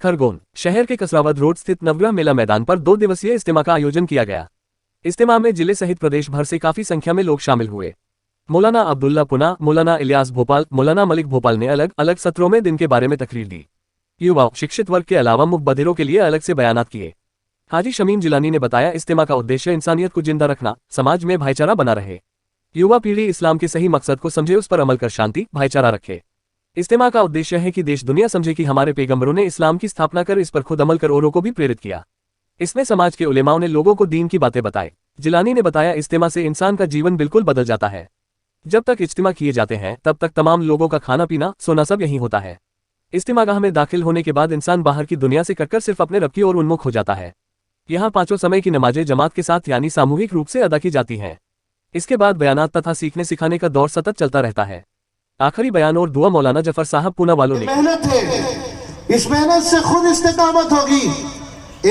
खरगोन शहर के कसरावद रोड स्थित नवग्रह मेला मैदान पर 2 दिवसीय इज्तिमा का आयोजन किया गया। इज्तिमा में जिले सहित प्रदेश भर से काफी संख्या में लोग शामिल हुए। मौलाना अब्दुल्ला पुना, मौलाना इलियास भोपाल, मौलाना मलिक भोपाल ने अलग अलग सत्रों में दिन के बारे में तकरीर दी। युवा शिक्षित वर्ग के अलावा मुकबधिरों के लिए अलग से बयानात किए। हाजी शमीम जिलानी ने बताया, इज्तिमा का उद्देश्य इंसानियत को जिंदा रखना, समाज में भाईचारा बना रहे, युवा पीढ़ी इस्लाम के सही मकसद को समझे, उस पर अमल कर शांति भाईचारा रखे। इज्तिमा का उद्देश्य है कि देश दुनिया समझे कि हमारे पैगंबरों ने इस्लाम की स्थापना कर इस पर खुद अमल कर औरों को भी प्रेरित किया। इसमें समाज के उलेमाओं ने लोगों को दीन की बातें बताए। जिलानी ने बताया, इज्तिमा से इंसान का जीवन बिल्कुल बदल जाता है। जब तक इज्तिमा किए जाते हैं तब तक तमाम लोगों का खाना पीना सोना सब यहीं होता है। इज्तिमागाह में दाखिल होने के बाद इंसान बाहर की दुनिया से कटकर सिर्फ अपने रब की ओर उन्मुख हो जाता है। यहाँ 5 समय की नमाजें जमात के साथ यानी सामूहिक रूप से अदा की जाती हैं। इसके बाद बयानात तथा सीखने सिखाने का दौर सतत चलता रहता है। आखिरी बयान और दुआ मौलाना जफर साहब पूना वालों ने। मेहनत है, इस मेहनत से खुद इस्तिकामत होगी।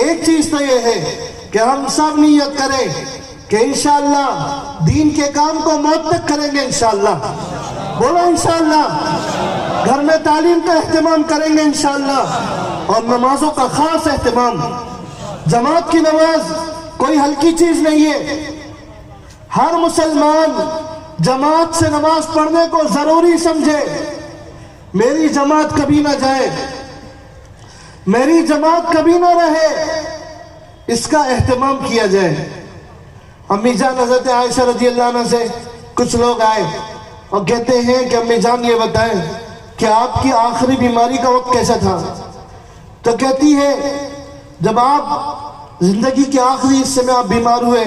एक चीज तो ये है कि हम सब नियत करें कि इंशाअल्लाह दीन के काम को मौत तक करेंगे। इंशाअल्लाह बोलो इंशाअल्लाह। घर में तालीम का एहतमाम करेंगे इंशाअल्लाह, और नमाजों का खास एहतमाम। जमात की नमाज कोई हल्की चीज नहीं है। हर मुसलमान जमात से नमाज पढ़ने को जरूरी समझे। मेरी जमात कभी ना जाए, मेरी जमात कभी ना रहे, इसका एहतमाम किया जाए। अम्मी जान हज़रत आयशा रज़ी अल्लाह अन्हा से कुछ लोग आए और कहते हैं कि अम्मी जान ये बताएं कि आपकी आखिरी बीमारी का वक्त कैसा था। तो कहती है, जब आप जिंदगी के आखिरी हिस्से में आप बीमार हुए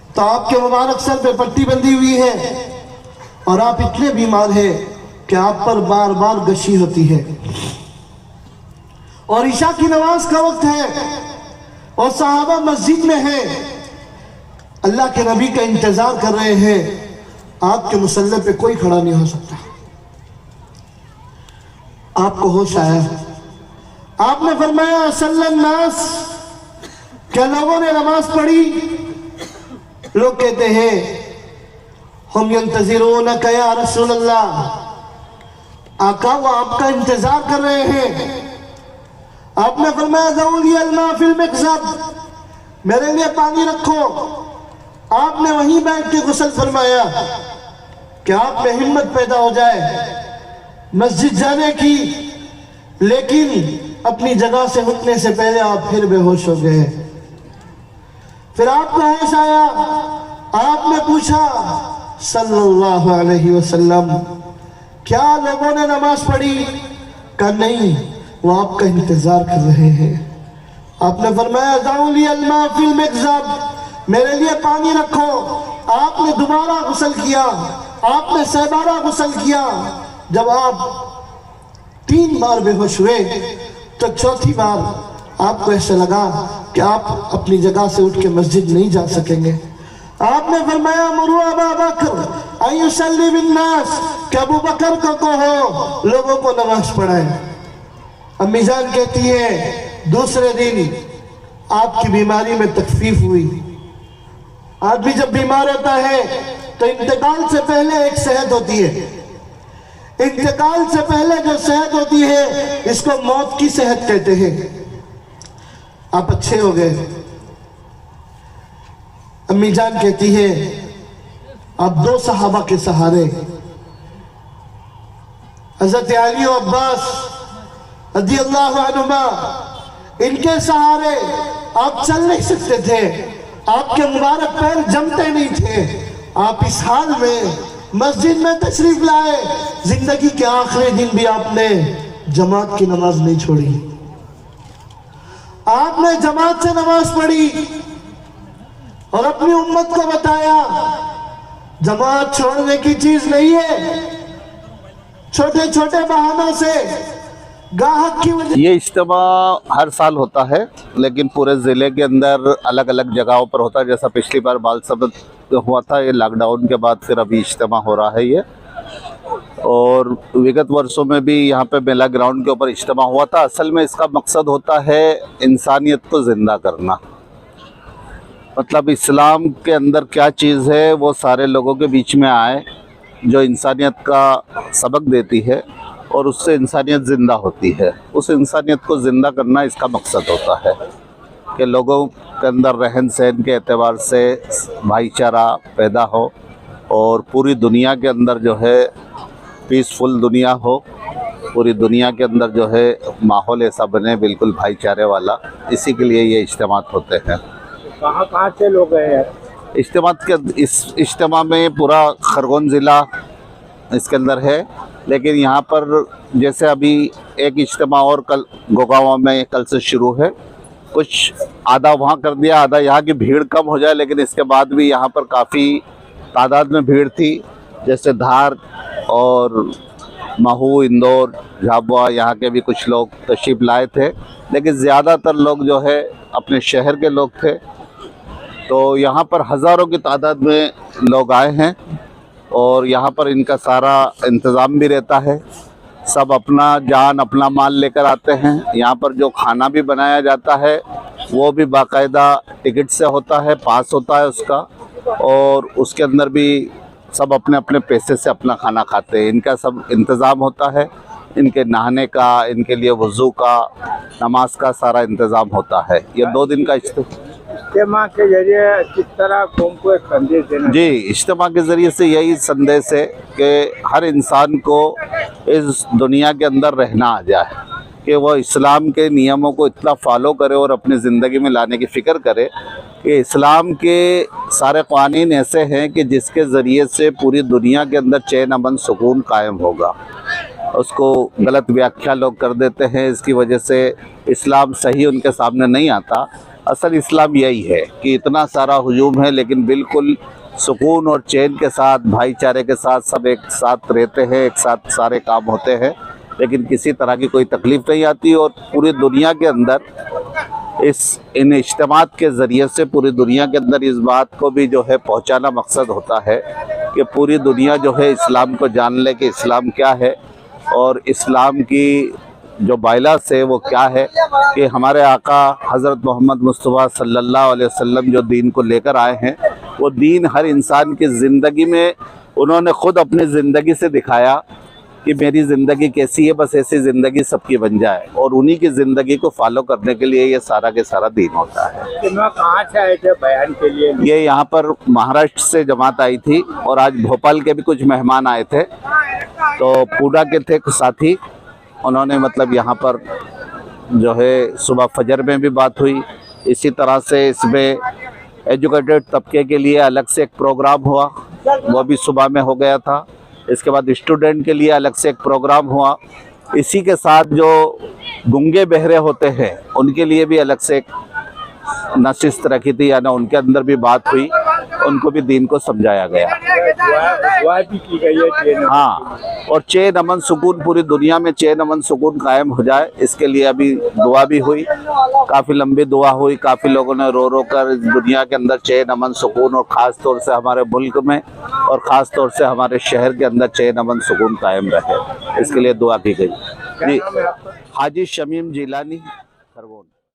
तो आपके मुबारक सर पे पट्टी बंधी हुई है और आप इतने बीमार हैं कि आप पर बार बार गशी होती है, और ईशा की नमाज का वक्त है और सहाबा मस्जिद में हैं, अल्लाह के नबी का इंतजार कर रहे हैं। आपके मुसल्ले पे कोई खड़ा नहीं हो सकता। आपको होश आया, आपने फरमाया सल्लन नास, क्या लोगों ने नमाज पढ़ी? लोग कहते हैं हम यंतज़िरूनका या रसूल अल्लाह, आका वो आपका इंतजार कर रहे हैं। आपने फरमाया ज़ऊली अल्मा फिल मिक़ज़ब, मेरे लिए पानी रखो। आपने वहीं बैठ के गुस्ल फरमाया कि आप में हिम्मत पैदा हो जाए मस्जिद जाने की, लेकिन अपनी जगह से उठने से पहले आप फिर बेहोश हो गए। फिर आपको होश आया, आपने पूछा सल्लल्लाहु अलैहि वसल्लम, क्या लोगों ने नमाज पढ़ी? कहा नहीं, वो आपका इंतजार कर रहे हैं। आपने फरमाया ज़ऊली अल्मा फिल मिक़ज़ब, मेरे लिए पानी रखो। आपने दोबारा गुस्ल किया, आपने 7 गुस्ल किया। जब आप 3 बार बेहोश हुए तो चौथी बार आपको ऐसा लगा कि आप अपनी जगह से उठ के मस्जिद नहीं जा सकेंगे। आपने फरमाया मुरू अबा बकर अयुसल्ली बिन्नास, कि अबू बकर को कहो लोगों को नमाज पढ़ाए। अम्मी जान कहती है, दूसरे दिन आपकी बीमारी में तखफीफ हुई। आदमी जब बीमार होता है तो इंतकाल से पहले एक सेहत होती है। इंतकाल से पहले जो सेहत होती है इसको मौत की सेहत कहते हैं। आप अच्छे हो गए। अम्मी जान कहती है, आप 2 सहाबा के सहारे, हज़रत अली और अब्बास रज़ियल्लाहु अन्हुमा, इनके सहारे आप चल नहीं सकते थे। आपके मुबारक पैर जमते नहीं थे। आप इस हाल में मस्जिद में तशरीफ लाए। जिंदगी के आखिरी दिन भी आपने जमात की नमाज नहीं छोड़ी। आपने जमात से नमाज पढ़ी और अपनी उम्मत को बताया जमात छोड़ने की चीज नहीं है। छोटे छोटे बहानों से गाहक की वजह। ये इज्तिमा हर साल होता है, लेकिन पूरे ज़िले के अंदर अलग अलग जगहों पर होता है। जैसा पिछली बार बालसबत हुआ था, ये लॉकडाउन के बाद फिर अभी इज्तिमा हो रहा है ये। और विगत वर्षों में भी यहाँ पे मेला ग्राउंड के ऊपर इज्तिमा हुआ था। असल में इसका मकसद होता है इंसानियत को ज़िंदा करना। मतलब इस्लाम के अंदर क्या चीज़ है, वो सारे लोगों के बीच में आए, जो इंसानियत का सबक देती है। और उससे इंसानियत ज़िंदा होती है। उस इंसानियत को ज़िंदा करना इसका मकसद होता है कि लोगों के अंदर रहन सहन के एतबार से भाईचारा पैदा हो और पूरी दुनिया के अंदर जो है पीसफुल दुनिया हो, पूरी दुनिया के अंदर जो है माहौल ऐसा बने बिल्कुल भाईचारे वाला। इसी के लिए ये इज्तिमात होते हैं। कहाँ से लोग हैं? इस इज्तिमा में पूरा खरगोन ज़िला इसके अंदर है, लेकिन यहाँ पर जैसे अभी एक इज्तिमा और कल गोगांव में कल से शुरू है, कुछ आधा वहाँ कर दिया, आधा यहाँ की भीड़ कम हो जाए, लेकिन इसके बाद भी यहाँ पर काफ़ी तादाद में भीड़ थी। जैसे धार और महू, इंदौर, झाबुआ यहाँ के भी कुछ लोग तशरीफ़ लाए थे, लेकिन ज़्यादातर लोग जो है अपने शहर के लोग थे। तो यहाँ पर हज़ारों की तादाद में लोग आए हैं और यहाँ पर इनका सारा इंतज़ाम भी रहता है। सब अपना जान अपना माल लेकर आते हैं। यहाँ पर जो खाना भी बनाया जाता है वो भी बाकायदा टिकट से होता है, पास होता है उसका, और उसके अंदर भी सब अपने अपने पैसे से अपना खाना खाते हैं। इनका सब इंतज़ाम होता है, इनके नहाने का, इनके लिए वज़ू का, नमाज का सारा इंतज़ाम होता है। ये 2 दिन का इज्तिमा के जरिए किस तरह कौम को एक संदेश देना? जी, इज्तिमा के ज़रिए से यही संदेश है कि हर इंसान को इस दुनिया के अंदर रहना आ जाए, कि वो इस्लाम के नियमों को इतना फॉलो करे और अपनी ज़िंदगी में लाने की फ़िक्र करे कि इस्लाम के सारे क़वानीन ऐसे हैं कि जिसके ज़रिए से पूरी दुनिया के अंदर चैन अमन सुकून कायम होगा। उसको गलत व्याख्या लोग कर देते हैं, इसकी वजह से इस्लाम सही उनके सामने नहीं आता। असल इस्लाम यही है कि इतना सारा हुजूम है, लेकिन बिल्कुल सुकून और चैन के साथ, भाईचारे के साथ सब एक साथ रहते हैं, एक साथ सारे काम होते हैं, लेकिन किसी तरह की कोई तकलीफ़ नहीं आती। और पूरी दुनिया के अंदर इन इज्तिमात के ज़रिए से पूरी दुनिया के अंदर इस बात को भी जो है पहुंचाना मकसद होता है कि पूरी दुनिया जो है इस्लाम को जान ले कि इस्लाम क्या है और इस्लाम की जो बायलास है वो क्या है, कि हमारे आका हज़रत मोहम्मद मुस्तफ़ा सल्लल्लाहु अलैहि वसल्लम जो दीन को लेकर आए हैं, वो दीन हर इंसान की ज़िंदगी में उन्होंने ख़ुद अपनी ज़िंदगी से दिखाया कि मेरी ज़िंदगी कैसी है, बस ऐसी ज़िंदगी सबकी बन जाए, और उन्हीं की ज़िंदगी को फॉलो करने के लिए ये सारा के सारा दीन होता है। कहाँ से आए थे बयान के लिए? ये यहाँ पर महाराष्ट्र से जमात आई थी और आज भोपाल के भी कुछ मेहमान आए थे, तो पूना के थे कुछ साथी, उन्होंने मतलब यहाँ पर जो है सुबह फजर में भी बात हुई। इसी तरह से इसमें एजुकेटेड तबके के लिए अलग से एक प्रोग्राम हुआ, वो भी सुबह में हो गया था। इसके बाद स्टूडेंट के लिए अलग से एक प्रोग्राम हुआ। इसी के साथ जो गूंगे बहरे होते हैं उनके लिए भी अलग से एक नशिस्त रखी थी, यानी उनके अंदर भी बात हुई, उनको भी दीन को समझाया गया। दुआ भी की गई है। हाँ, और चैन अमन सुकून, पूरी दुनिया में चैन अमन सुकून कायम हो जाए, इसके लिए अभी दुआ भी हुई, काफ़ी लंबी दुआ हुई। काफ़ी लोगों ने रो रो कर इस दुनिया के अंदर चैन अमन सुकून, और ख़ास तौर से हमारे मुल्क में और ख़ास तौर से हमारे शहर के अंदर चैन अमन सुकून कायम रहे, इसके लिए दुआ की गई। हाजी शमीम जिलानी।